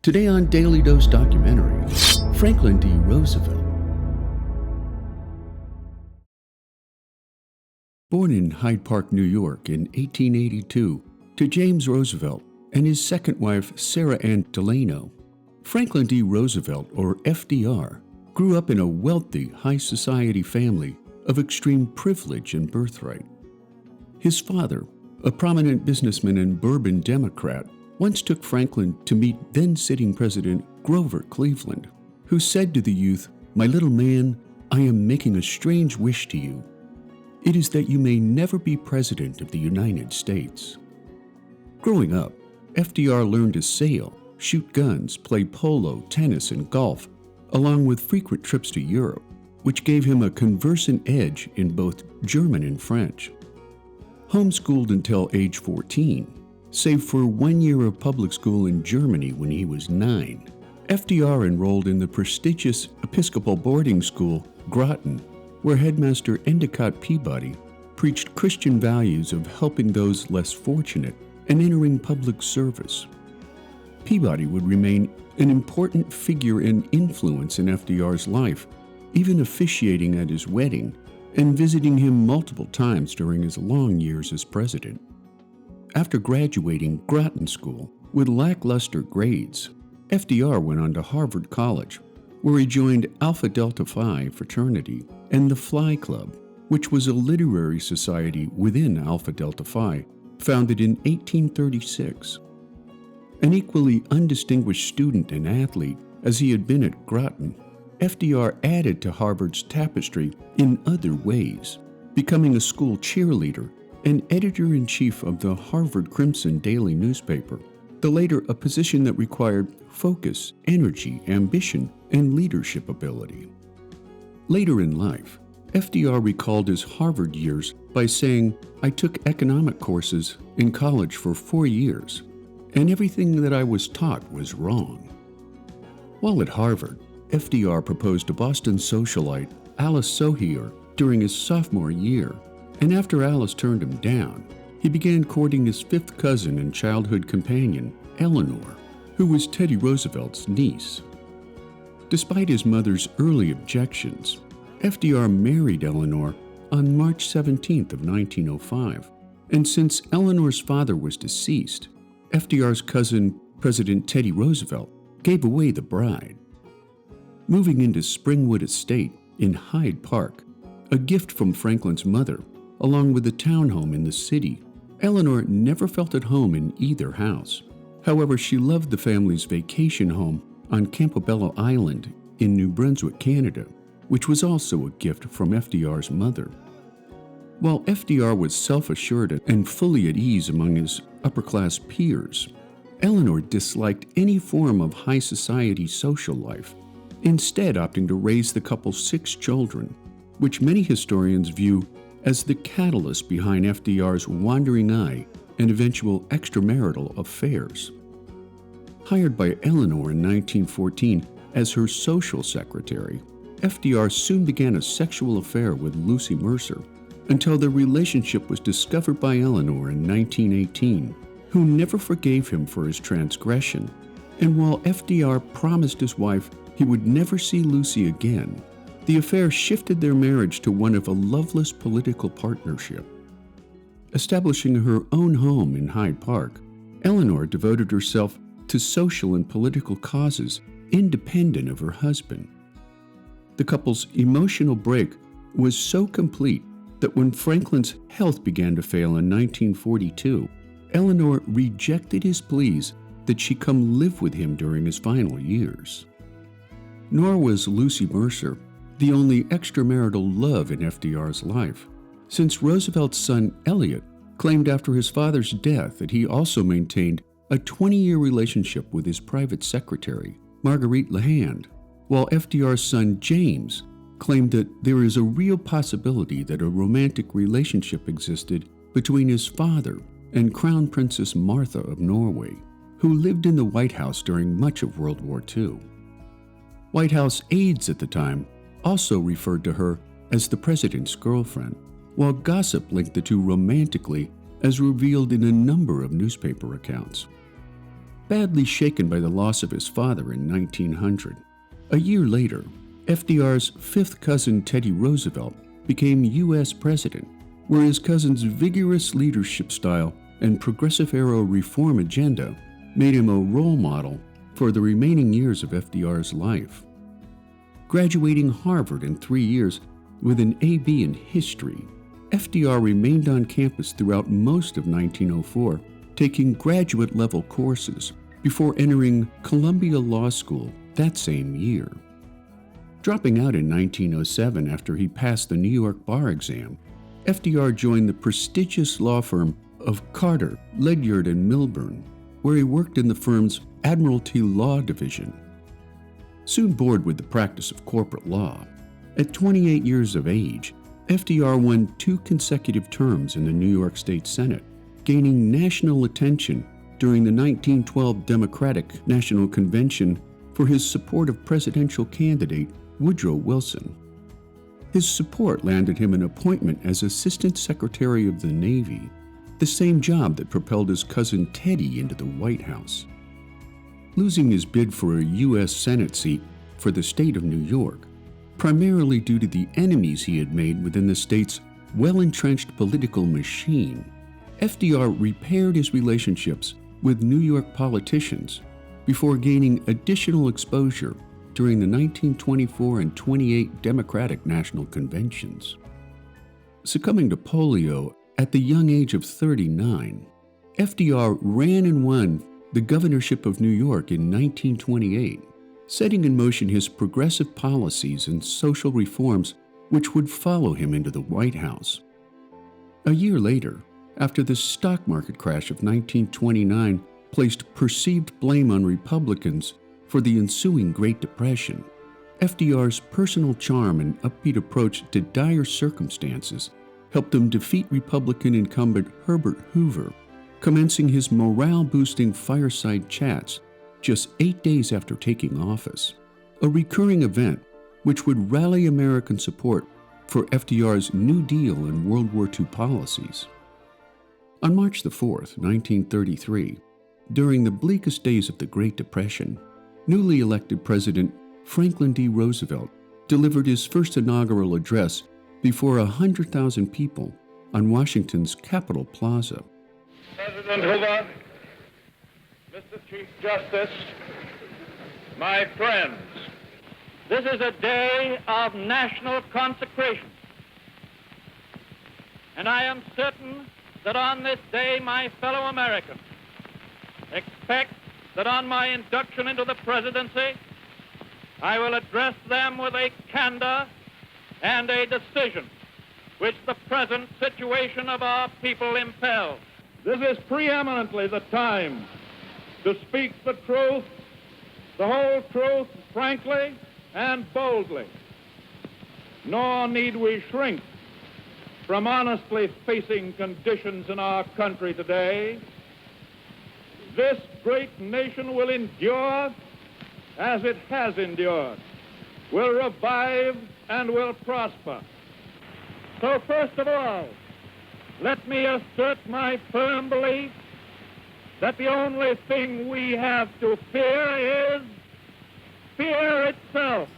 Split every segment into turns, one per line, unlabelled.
Today on Daily Dose Documentary, Franklin D. Roosevelt. Born in Hyde Park, New York in 1882 to James Roosevelt and his second wife, Sara Ann Delano, Franklin D. Roosevelt, or FDR, grew up in a wealthy, high society family of extreme privilege and birthright. His father, a prominent businessman and Bourbon Democrat, once took Franklin to meet then-sitting President Grover Cleveland, who said to the youth, "My little man, I am making a strange wish to you. It is that you may never be President of the United States." Growing up, FDR learned to sail, shoot guns, play polo, tennis, and golf, along with frequent trips to Europe, which gave him a conversant edge in both German and French. Homeschooled until age 14, save for 1 year of public school in Germany when he was 9, FDR enrolled in the prestigious Episcopal boarding school, Groton, where headmaster Endicott Peabody preached Christian values of helping those less fortunate and entering public service. Peabody would remain an important figure and influence in FDR's life, even officiating at his wedding and visiting him multiple times during his long years as president. After graduating Groton School with lackluster grades, FDR went on to Harvard College, where he joined Alpha Delta Phi fraternity and the Fly Club, which was a literary society within Alpha Delta Phi, founded in 1836. An equally undistinguished student and athlete as he had been at Groton, FDR added to Harvard's tapestry in other ways, becoming a school cheerleader and editor-in-chief of the Harvard Crimson daily newspaper, the later a position that required focus, energy, ambition, and leadership ability. Later in life, FDR recalled his Harvard years by saying, "I took economic courses in college for 4 years, and everything that I was taught was wrong." While at Harvard, FDR proposed to Boston socialite Alice Sohier during his sophomore year, and after Alice turned him down, he began courting his fifth cousin and childhood companion, Eleanor, who was Teddy Roosevelt's niece. Despite his mother's early objections, FDR married Eleanor on March 17th of 1905, and since Eleanor's father was deceased, FDR's cousin, President Teddy Roosevelt, gave away the bride. Moving into Springwood Estate in Hyde Park, a gift from Franklin's mother, along with a townhome in the city, Eleanor never felt at home in either house. However, she loved the family's vacation home on Campobello Island in New Brunswick, Canada, which was also a gift from FDR's mother. While FDR was self-assured and fully at ease among his upper-class peers, Eleanor disliked any form of high society social life, instead opting to raise the couple's 6 children, which many historians view as the catalyst behind FDR's wandering eye and eventual extramarital affairs. Hired by Eleanor in 1914 as her social secretary, FDR soon began a sexual affair with Lucy Mercer until their relationship was discovered by Eleanor in 1918, who never forgave him for his transgression. And while FDR promised his wife he would never see Lucy again, the affair shifted their marriage to one of a loveless political partnership. Establishing her own home in Hyde Park, Eleanor devoted herself to social and political causes independent of her husband. The couple's emotional break was so complete that when Franklin's health began to fail in 1942, Eleanor rejected his pleas that she come live with him during his final years. Nor was Lucy Mercer the only extramarital love in FDR's life, since Roosevelt's son Elliot claimed after his father's death that he also maintained a 20-year relationship with his private secretary, Marguerite LeHand, while FDR's son James claimed that there is a real possibility that a romantic relationship existed between his father and Crown Princess Martha of Norway, who lived in the White House during much of World War II. White House aides at the time also referred to her as the president's girlfriend, while gossip linked the two romantically as revealed in a number of newspaper accounts. badly shaken by the loss of his father in 1900. A year later, FDR's fifth cousin Teddy Roosevelt became U.S. president, where his cousin's vigorous leadership style and progressive-era reform agenda made him a role model for the remaining years of FDR's life. Graduating Harvard in 3 years with an A.B. in history, FDR remained on campus throughout most of 1904, taking graduate-level courses before entering Columbia Law School that same year. Dropping out in 1907 after he passed the New York bar exam, FDR joined the prestigious law firm of Carter, Ledyard, and Milburn, where he worked in the firm's Admiralty Law Division. Soon bored with the practice of corporate law, at 28 years of age, FDR won 2 consecutive terms in the New York State Senate, gaining national attention during the 1912 Democratic National Convention for his support of presidential candidate Woodrow Wilson. His support landed him an appointment as Assistant Secretary of the Navy, the same job that propelled his cousin Teddy into the White House. Losing his bid for a U.S. Senate seat for the state of New York, primarily due to the enemies he had made within the state's well-entrenched political machine, FDR repaired his relationships with New York politicians before gaining additional exposure during the 1924 and 28 Democratic National Conventions. Succumbing to polio at the young age of 39, FDR ran and won the governorship of New York in 1928, setting in motion his progressive policies and social reforms which would follow him into the White House. A year later, after the stock market crash of 1929 placed perceived blame on Republicans for the ensuing Great Depression, FDR's personal charm and upbeat approach to dire circumstances helped him defeat Republican incumbent Herbert Hoover, commencing his morale-boosting fireside chats just 8 days after taking office, a recurring event which would rally American support for FDR's New Deal and World War II policies. On March 4, 1933, during the bleakest days of the Great Depression, newly elected President Franklin D. Roosevelt delivered his first inaugural address before 100,000 people on Washington's Capitol Plaza.
President Hoover, Mr. Chief Justice, my friends, this is a day of national consecration, and I am certain that on this day my fellow Americans expect that on my induction into the presidency, I will address them with a candor and a decision which the present situation of our people impels. This is preeminently the time to speak the truth, the whole truth, frankly and boldly. Nor need we shrink from honestly facing conditions in our country today. This great nation will endure as it has endured, will revive and will prosper. So first of all, let me assert my firm belief that the only thing we have to fear is fear itself.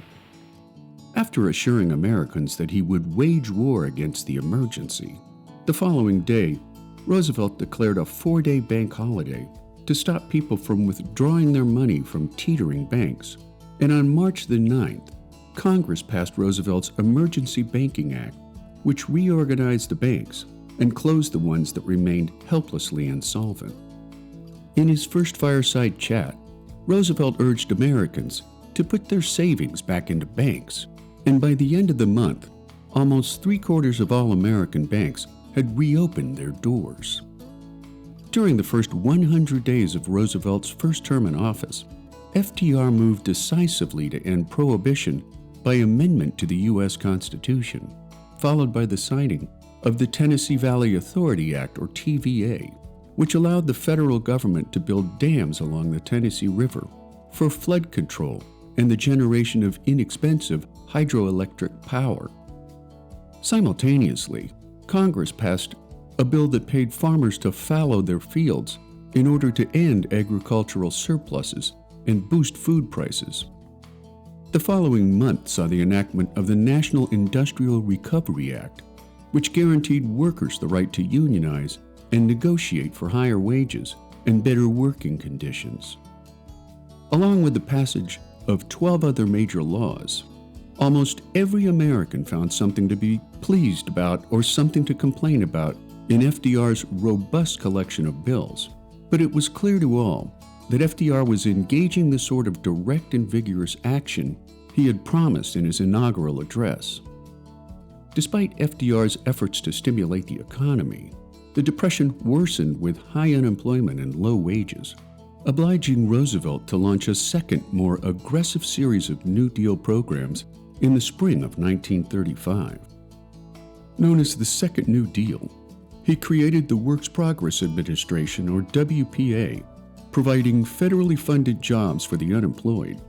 After assuring Americans that he would wage war against the emergency, the following day, Roosevelt declared a 4-day bank holiday to stop people from withdrawing their money from teetering banks. And on March the 9th, Congress passed Roosevelt's Emergency Banking Act, which reorganized the banks and closed the ones that remained helplessly insolvent. In his first fireside chat, Roosevelt urged Americans to put their savings back into banks, and by the end of the month, almost 3/4 of all American banks had reopened their doors. During the first 100 days of Roosevelt's first term in office, FDR moved decisively to end prohibition by amendment to the U.S. Constitution, followed by the signing of the Tennessee Valley Authority Act, or TVA, which allowed the federal government to build dams along the Tennessee River for flood control and the generation of inexpensive hydroelectric power. Simultaneously, Congress passed a bill that paid farmers to fallow their fields in order to end agricultural surpluses and boost food prices. The following month saw the enactment of the National Industrial Recovery Act, which guaranteed workers the right to unionize and negotiate for higher wages and better working conditions. Along with the passage of 12 other major laws, almost every American found something to be pleased about or something to complain about in FDR's robust collection of bills. But it was clear to all that FDR was engaging the sort of direct and vigorous action he had promised in his inaugural address. Despite FDR's efforts to stimulate the economy, the Depression worsened with high unemployment and low wages, obliging Roosevelt to launch a second, more aggressive series of New Deal programs in the spring of 1935. Known as the Second New Deal, he created the Works Progress Administration, or WPA, providing federally funded jobs for the unemployed,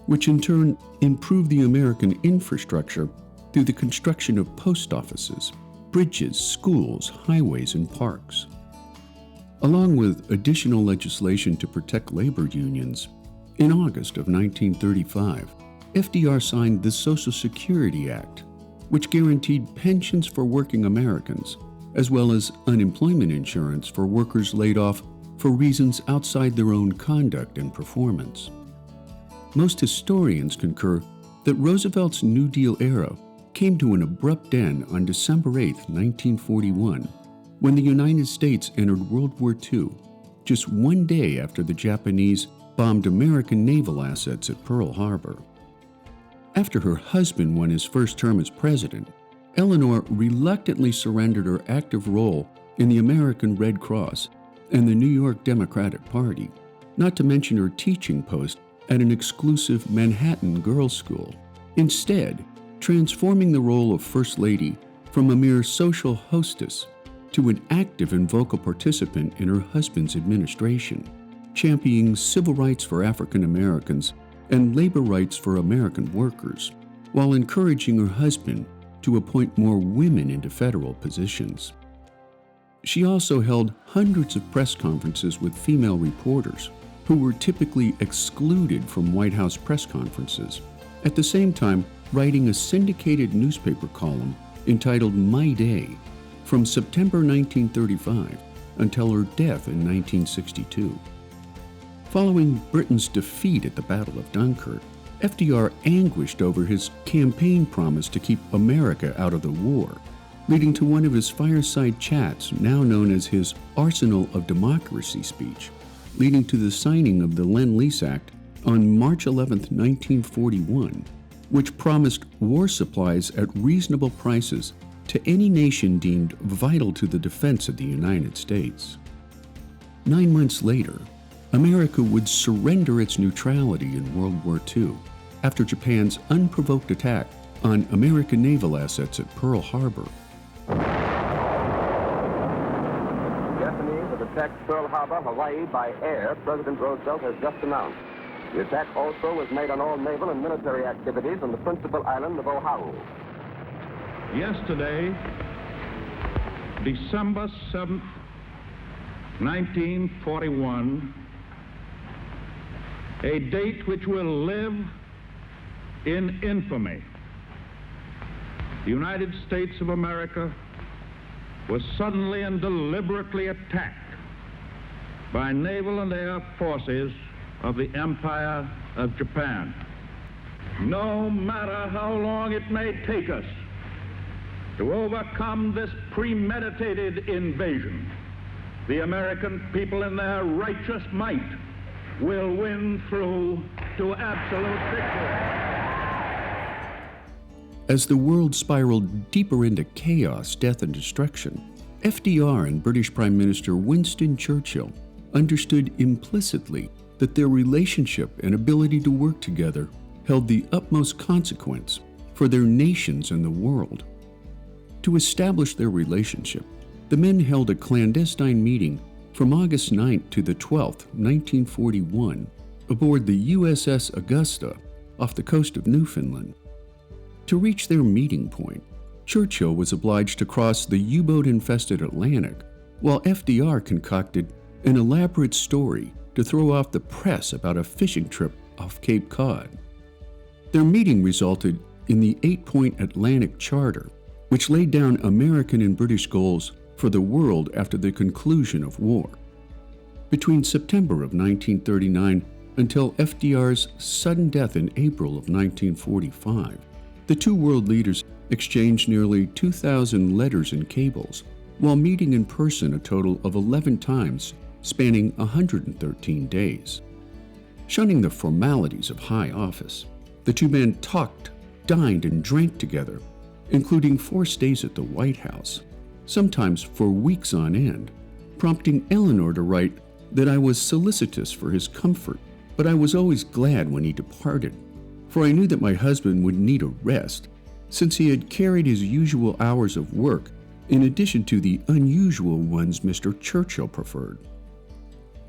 which in turn improved the American infrastructure through the construction of post offices, bridges, schools, highways, and parks. Along with additional legislation to protect labor unions, in August of 1935, FDR signed the Social Security Act, which guaranteed pensions for working Americans, as well as unemployment insurance for workers laid off for reasons outside their own conduct and performance. Most historians concur that Roosevelt's New Deal era came to an abrupt end on December 8, 1941, when the United States entered World War II, just one day after the Japanese bombed American naval assets at Pearl Harbor. After her husband won his first term as president, Eleanor reluctantly surrendered her active role in the American Red Cross and the New York Democratic Party, not to mention her teaching post at an exclusive Manhattan girls' school, instead transforming the role of First Lady from a mere social hostess to an active and vocal participant in her husband's administration, championing civil rights for African Americans and labor rights for American workers, while encouraging her husband to appoint more women into federal positions. She also held hundreds of press conferences with female reporters who were typically excluded from White House press conferences, at the same time writing a syndicated newspaper column entitled My Day from September 1935 until her death in 1962. Following Britain's defeat at the Battle of Dunkirk, FDR anguished over his campaign promise to keep America out of the war, leading to one of his fireside chats, now known as his Arsenal of Democracy speech, leading to the signing of the Lend-Lease Act on March 11, 1941, which promised war supplies at reasonable prices to any nation deemed vital to the defense of the United States. 9 months later, America would surrender its neutrality in World War II after Japan's unprovoked attack on American naval assets at Pearl Harbor.
Japanese have attacked Pearl Harbor, Hawaii, by air, President Roosevelt has just announced. The attack also was made on all naval and military activities on the principal island of Oahu.
Yesterday, December 7th, 1941, a date which will live in infamy. The United States of America was suddenly and deliberately attacked by naval and air forces of the Empire of Japan. No matter how long it may take us to overcome this premeditated invasion, the American people in their righteous might will win through to absolute victory.
As the world spiraled deeper into chaos, death, and destruction, FDR and British Prime Minister Winston Churchill understood implicitly that their relationship and ability to work together held the utmost consequence for their nations and the world. To establish their relationship, the men held a clandestine meeting from August 9th to the 12th, 1941, aboard the USS Augusta off the coast of Newfoundland. To reach their meeting point, Churchill was obliged to cross the U-boat-infested Atlantic, while FDR concocted an elaborate story to throw off the press about a fishing trip off Cape Cod. Their meeting resulted in the 8-point Atlantic Charter, which laid down American and British goals for the world after the conclusion of war. Between September of 1939 until FDR's sudden death in April of 1945, the two world leaders exchanged nearly 2,000 letters and cables, while meeting in person a total of 11 times, spanning 113 days. Shunning the formalities of high office, the two men talked, dined, and drank together, including 4 stays at the White House, sometimes for weeks on end, prompting Eleanor to write that I was solicitous for his comfort, but I was always glad when he departed, for I knew that my husband would need a rest, since he had carried his usual hours of work in addition to the unusual ones Mr. Churchill preferred.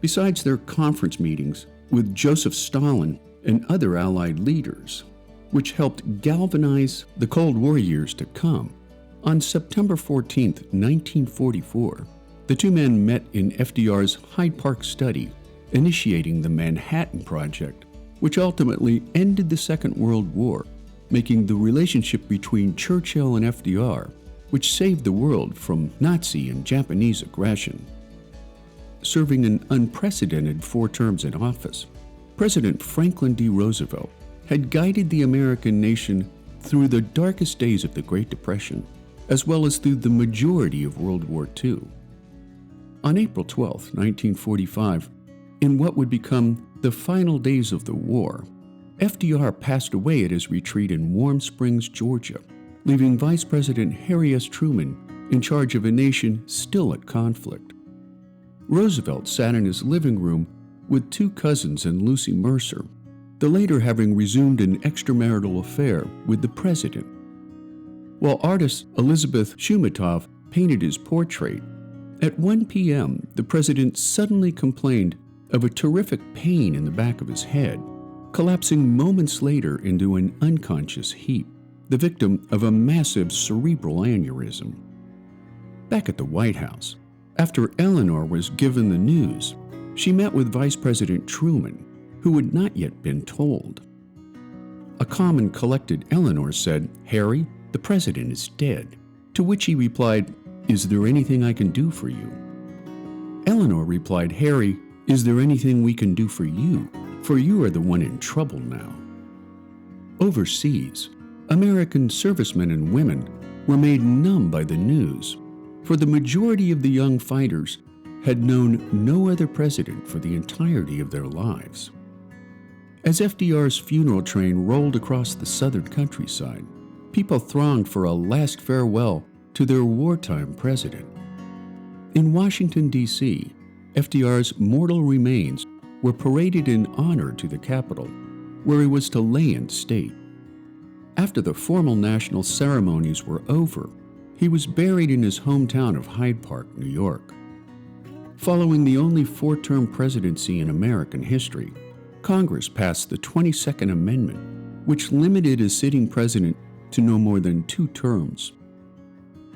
Besides their conference meetings with Joseph Stalin and other Allied leaders, which helped galvanize the Cold War years to come, on September 14, 1944, the two men met in FDR's Hyde Park study, initiating the Manhattan Project, which ultimately ended the Second World War, making the relationship between Churchill and FDR, which saved the world from Nazi and Japanese aggression. Serving an unprecedented 4 terms in office, President Franklin D. Roosevelt had guided the American nation through the darkest days of the Great Depression, as well as through the majority of World War II. On April 12, 1945, in what would become the final days of the war, FDR passed away at his retreat in Warm Springs, Georgia, leaving Vice President Harry S. Truman in charge of a nation still at conflict. Roosevelt sat in his living room with 2 cousins and Lucy Mercer, the latter having resumed an extramarital affair with the president. While artist Elizabeth Shumatov painted his portrait, at 1 p.m., the president suddenly complained of a terrific pain in the back of his head, collapsing moments later into an unconscious heap, the victim of a massive cerebral aneurysm. Back at the White House, after Eleanor was given the news, she met with Vice President Truman, who had not yet been told. A calm and collected Eleanor said, "Harry, the president is dead," to which he replied, "Is there anything I can do for you?" Eleanor replied, "Harry, is there anything we can do for you? For you are the one in trouble now." Overseas, American servicemen and women were made numb by the news, for the majority of the young fighters had known no other president for the entirety of their lives. As FDR's funeral train rolled across the southern countryside, people thronged for a last farewell to their wartime president. In Washington, D.C., FDR's mortal remains were paraded in honor to the Capitol, where he was to lay in state. After the formal national ceremonies were over, he was buried in his hometown of Hyde Park, New York. Following the only 4-term presidency in American history, Congress passed the 22nd Amendment, which limited a sitting president to no more than 2 terms.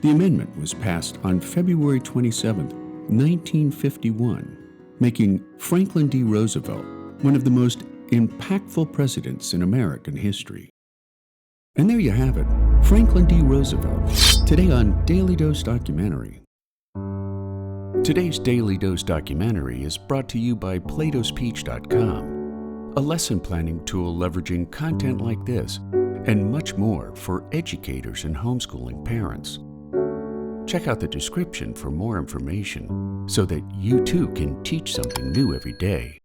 The amendment was passed on February 27, 1951, making Franklin D. Roosevelt one of the most impactful presidents in American history. And there you have it, Franklin D. Roosevelt, today on Daily Dose Documentary. Today's Daily Dose Documentary is brought to you by Plato'sPeach.com, a lesson planning tool leveraging content like this and much more for educators and homeschooling parents. Check out the description for more information so that you too can teach something new every day.